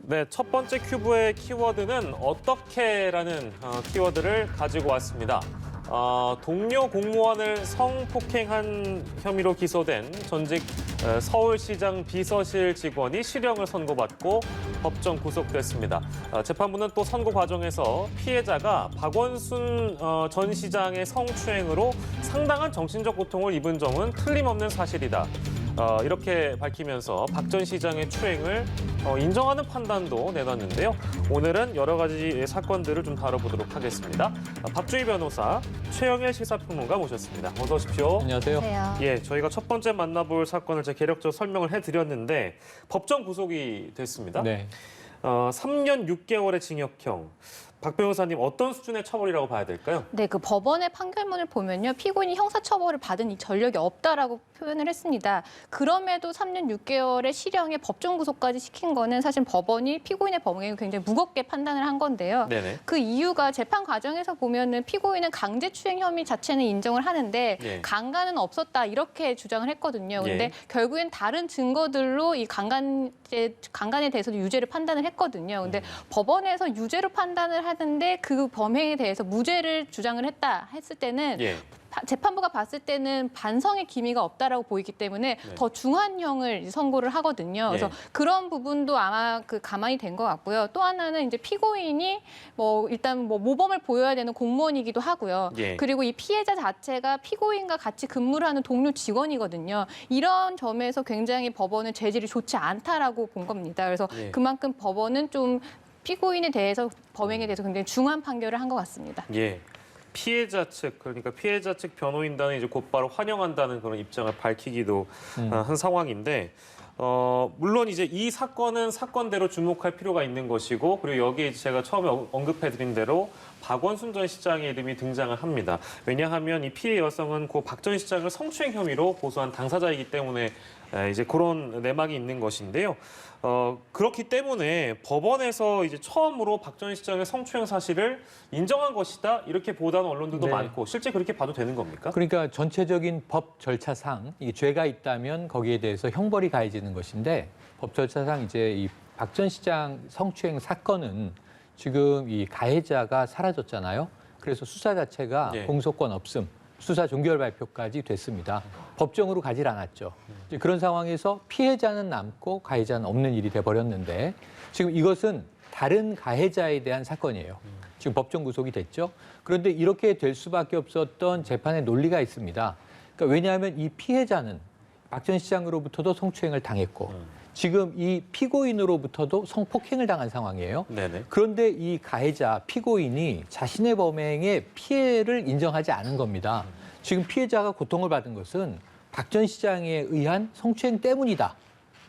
네, 첫 번째 큐브의 키워드는 어떻게라는 키워드를 가지고 왔습니다. 동료 공무원을 성폭행한 혐의로 기소된 전직 서울시장 비서실 직원이 실형을 선고받고 법정 구속됐습니다. 재판부는 또 선고 과정에서 피해자가 박원순 전 시장의 성추행으로 상당한 정신적 고통을 입은 점은 틀림없는 사실이다. 이렇게 밝히면서 박 전 시장의 추행을 인정하는 판단도 내놨는데요. 오늘은 여러 가지 사건들을 좀 다뤄보도록 하겠습니다. 박주희 변호사, 최영일 시사평론가 모셨습니다. 어서 오십시오. 안녕하세요. 예, 저희가 첫 번째 만나볼 사건을 제가 개략적으로 설명을 해드렸는데 법정 구속이 됐습니다. 네. 3년 6개월의 징역형. 박 변호사님, 어떤 수준의 처벌이라고 봐야 될까요? 네, 그 법원의 판결문을 보면요. 피고인이 형사처벌을 받은 이 전력이 없다라고 표현을 했습니다. 그럼에도 3년 6개월의 실형에 법정 구속까지 시킨 거는 사실 법원이 피고인의 범행을 굉장히 무겁게 판단을 한 건데요. 네네. 그 이유가 재판 과정에서 보면은 피고인은 강제추행 혐의 자체는 인정을 하는데 예. 강간은 없었다 이렇게 주장을 했거든요. 근데 예. 결국엔 다른 증거들로 이 강간에 대해서도 유죄를 판단을 했거든요. 근데 법원에서 유죄로 판단을 하는데 그 범행에 대해서 무죄를 주장을 했다 했을 때는 예. 재판부가 봤을 때는 반성의 기미가 없다라고 보이기 때문에 네. 더 중한형을 선고를 하거든요. 그래서 예. 그런 부분도 아마 그 가만히 된 것 같고요. 또 하나는 이제 피고인이 일단 모범을 보여야 되는 공무원이기도 하고요. 예. 그리고 이 피해자 자체가 피고인과 같이 근무를 하는 동료 직원이거든요. 이런 점에서 굉장히 법원은 재질이 좋지 않다라고 본 겁니다. 그래서 예. 그만큼 법원은 좀 피고인에 대해서 범행에 대해서 굉장히 중한 판결을 한 것 같습니다. 예. 피해자 측, 그러니까 피해자 측 변호인단은 이제 곧바로 환영한다는 그런 입장을 밝히기도 한 상황인데, 물론 이제 이 사건은 사건대로 주목할 필요가 있는 것이고, 그리고 여기에 제가 처음에 언급해드린 대로 박원순 전 시장의 이름이 등장을 합니다. 왜냐하면 이 피해 여성은 고 박 전 시장을 성추행 혐의로 고소한 당사자이기 때문에 이제 그런 내막이 있는 것인데요. 그렇기 때문에 법원에서 이제 처음으로 박 전 시장의 성추행 사실을 인정한 것이다 이렇게 보도하는 언론들도 네. 많고 실제 그렇게 봐도 되는 겁니까? 그러니까 전체적인 법 절차상 이 죄가 있다면 거기에 대해서 형벌이 가해지는 것인데 법 절차상 이제 이 박 전 시장 성추행 사건은 지금 이 가해자가 사라졌잖아요. 그래서 수사 자체가 예. 공소권 없음, 수사 종결 발표까지 됐습니다. 법정으로 가질 않았죠. 이제 그런 상황에서 피해자는 남고 가해자는 없는 일이 돼버렸는데 지금 이것은 다른 가해자에 대한 사건이에요. 지금 법정 구속이 됐죠. 그런데 이렇게 될 수밖에 없었던 재판의 논리가 있습니다. 그러니까 왜냐하면 이 피해자는 박 전 시장으로부터도 성추행을 당했고 지금 이 피고인으로부터도 성폭행을 당한 상황이에요. 네네. 그런데 이 가해자, 피고인이 자신의 범행의 피해를 인정하지 않은 겁니다. 지금 피해자가 고통을 받은 것은 박 전 시장에 의한 성추행 때문이다.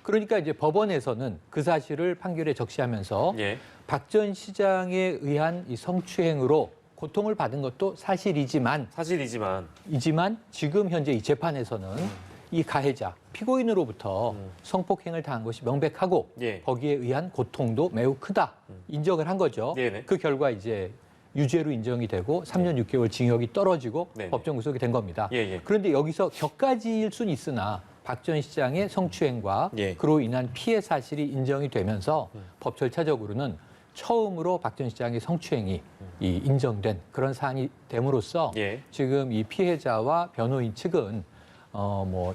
그러니까 이제 법원에서는 그 사실을 판결에 적시하면서 예. 박 전 시장에 의한 이 성추행으로 고통을 받은 것도 사실이지만 사실이지만 지금 현재 이 재판에서는 이 가해자, 피고인으로부터 성폭행을 당한 것이 명백하고 예. 거기에 의한 고통도 매우 크다. 인정을 한 거죠. 네네. 그 결과 이제 유죄로 인정이 되고 3년 6개월 징역이 떨어지고 네네. 법정 구속이 된 겁니다. 예. 그런데 여기서 격가지일 수는 있으나 박 전 시장의 성추행과 예. 그로 인한 피해 사실이 인정이 되면서 법 절차적으로는 처음으로 박 전 시장의 성추행이 이 인정된 그런 사안이 됨으로써 예. 지금 이 피해자와 변호인 측은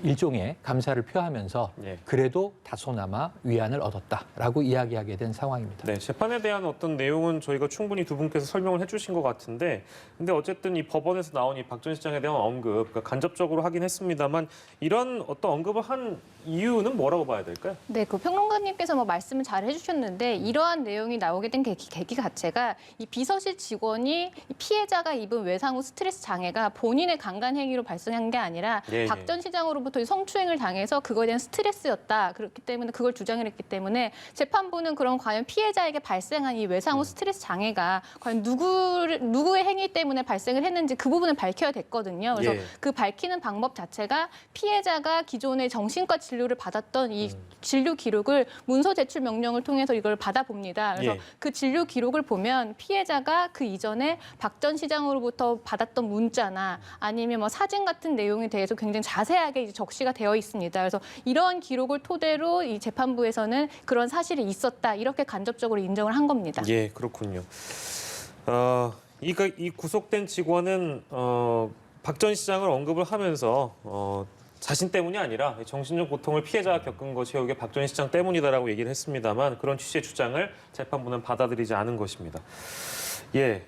일종의 감사를 표하면서 예. 그래도 다소나마 위안을 얻었다라고 이야기하게 된 상황입니다. 네, 재판에 대한 어떤 내용은 저희가 충분히 두 분께서 설명을 해주신 것 같은데, 근데 어쨌든 이 법원에서 나온 이 박 전 시장에 대한 언급, 그러니까 간접적으로 하긴 했습니다만 이런 어떤 언급을 한 이유는 뭐라고 봐야 될까요? 네, 그 평론가님께서 말씀을 잘 해주셨는데 이러한 내용이 나오게 된 계기 자체가 이 비서실 직원이 이 피해자가 입은 외상 후 스트레스 장애가 본인의 강간 행위로 발생한 게 아니라 예, 박 전 시장으로부터 성추행을 당해서 그거에 대한 스트레스였다. 그렇기 때문에 그걸 주장을 했기 때문에 재판부는 그럼 과연 피해자에게 발생한 이 외상 후 스트레스 장애가 과연 누구의 행위 때문에 발생을 했는지 그 부분을 밝혀야 됐거든요. 그래서 예. 그 밝히는 방법 자체가 피해자가 기존에 정신과 진료를 받았던 이 진료 기록을 문서 제출 명령을 통해서 이걸 받아봅니다. 그래서 예. 그 진료 기록을 보면 피해자가 그 이전에 박 전 시장으로부터 받았던 문자나 아니면 사진 같은 내용에 대해서 굉장히 자세하게 이제 적시가 되어 있습니다. 그래서 이러한 기록을 토대로 이 재판부에서는 그런 사실이 있었다 이렇게 간접적으로 인정을 한 겁니다. 예, 그렇군요. 이 구속된 직원은 박 전 시장을 언급을 하면서 자신 때문이 아니라 정신적 고통을 피해자가 겪은 것이 결국에 박 전 시장 때문이다라고 얘기를 했습니다만 그런 취지의 주장을 재판부는 받아들이지 않은 것입니다. 예,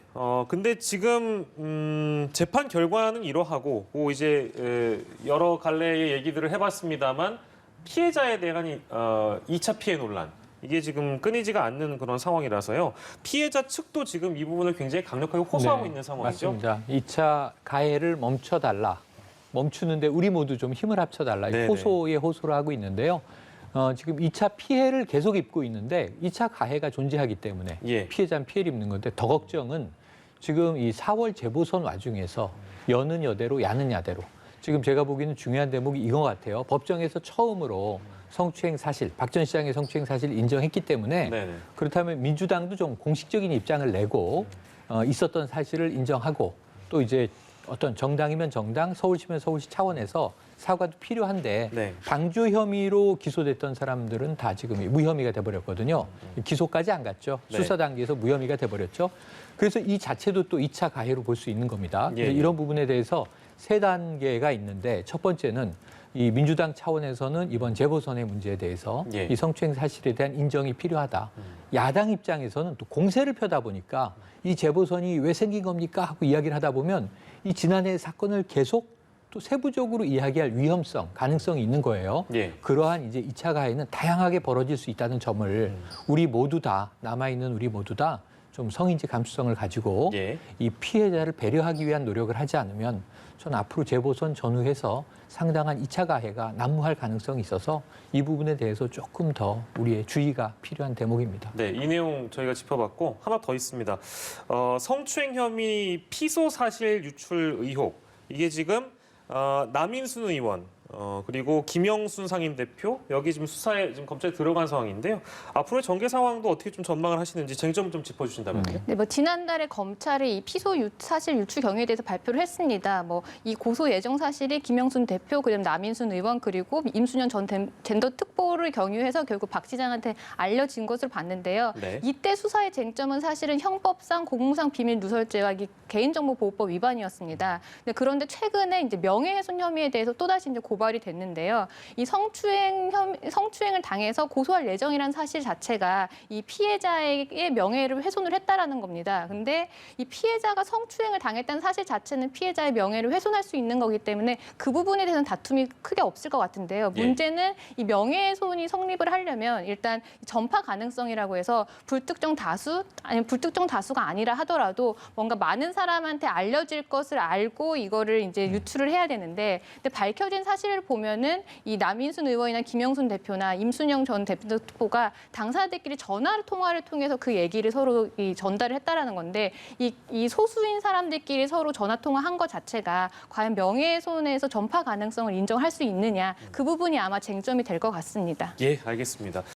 근데 지금 재판 결과는 이러하고 이제 여러 갈래의 얘기들을 해봤습니다만 피해자에 대한 2차 피해 논란 이게 지금 끊이지가 않는 그런 상황이라서요. 피해자 측도 지금 이 부분을 굉장히 강력하게 호소하고 있는 상황이죠. 맞습니다. 2차 가해를 멈춰달라. 멈추는데 우리 모두 좀 힘을 합쳐달라. 네네. 호소에 호소를 하고 있는데요. 지금 2차 피해를 계속 입고 있는데 2차 가해가 존재하기 때문에 예. 피해자는 피해를 입는 건데 더 걱정은 지금 이 4월 재보선 와중에서 여는 여대로 야는 야대로 지금 제가 보기에는 중요한 대목이 이거 같아요. 법정에서 처음으로 성추행 사실, 박 전 시장의 성추행 사실을 인정했기 때문에 네네. 그렇다면 민주당도 좀 공식적인 입장을 내고 있었던 사실을 인정하고 또 이제 어떤 정당이면 정당, 서울시면 서울시 차원에서 사과도 필요한데 네. 방조 혐의로 기소됐던 사람들은 다 지금 무혐의가 돼버렸거든요. 기소까지 안 갔죠. 네. 수사 단계에서 무혐의가 돼버렸죠. 그래서 이 자체도 또 2차 가해로 볼 수 있는 겁니다. 예, 그래서 예. 이런 부분에 대해서 세 단계가 있는데 첫 번째는 이 민주당 차원에서는 이번 재보선의 문제에 대해서 예. 이 성추행 사실에 대한 인정이 필요하다. 야당 입장에서는 또 공세를 펴다 보니까 이 재보선이 왜 생긴 겁니까 하고 이야기를 하다 보면 이 지난해 사건을 계속 또 세부적으로 이야기할 위험성, 가능성이 있는 거예요. 예. 그러한 이제 2차 가해는 다양하게 벌어질 수 있다는 점을 우리 모두 다 남아있는 우리 모두 다 좀 성인지 감수성을 가지고 예. 이 피해자를 배려하기 위한 노력을 하지 않으면 전 앞으로 재보선 전후해서 상당한 2차 가해가 난무할 가능성이 있어서 이 부분에 대해서 조금 더 우리의 주의가 필요한 대목입니다. 네, 이 내용 저희가 짚어봤고 하나 더 있습니다. 성추행 혐의 피소 사실 유출 의혹 이게 지금 남인순 의원 그리고 김영순 상임대표 여기 지금 수사에 지금 검찰에 들어간 상황인데요. 앞으로의 전개 상황도 어떻게 좀 전망을 하시는지 쟁점을 좀 짚어주신다면요. 네, 뭐 지난달에 검찰이 이 피소 사실 유출 경위에 대해서 발표를 했습니다. 뭐 이 고소 예정 사실이 김영순 대표, 그다음 남인순 의원 그리고 임순영 전 젠더 특보를 경유해서 결국 박 시장한테 알려진 것으로 봤는데요. 네. 이때 수사의 쟁점은 사실은 형법상 공무상 비밀 누설죄와 개인정보보호법 위반이었습니다. 그런데 최근에 이제 명예훼손 혐의에 대해서 또다시 이제 고발이 됐는데요. 이 성추행을 당해서 고소할 예정이라는 사실 자체가 이 피해자의 명예를 훼손을 했다라는 겁니다. 근데 이 피해자가 성추행을 당했다는 사실 자체는 피해자의 명예를 훼손할 수 있는 거기 때문에 그 부분에 대해서는 다툼이 크게 없을 것 같은데요. 예. 문제는 이 명예훼손이 성립을 하려면 일단 전파 가능성이라고 해서 불특정 다수 아니면 불특정 다수가 아니라 하더라도 뭔가 많은 사람한테 알려질 것을 알고 이거를 이제 유출을 해야 되는데 근데 밝혀진 사실을 보면은 이 남인순 의원이나 김영순 대표나 임순영 전 대표가 당사자들끼리 전화 통화를 통해서 그 얘기를 서로 전달을 했다라는 건데 이 소수인 사람들끼리 서로 전화 통화한 것 자체가 과연 명예훼손에서 전파 가능성을 인정할 수 있느냐 그 부분이 아마 쟁점이 될 것 같습니다. 예, 알겠습니다.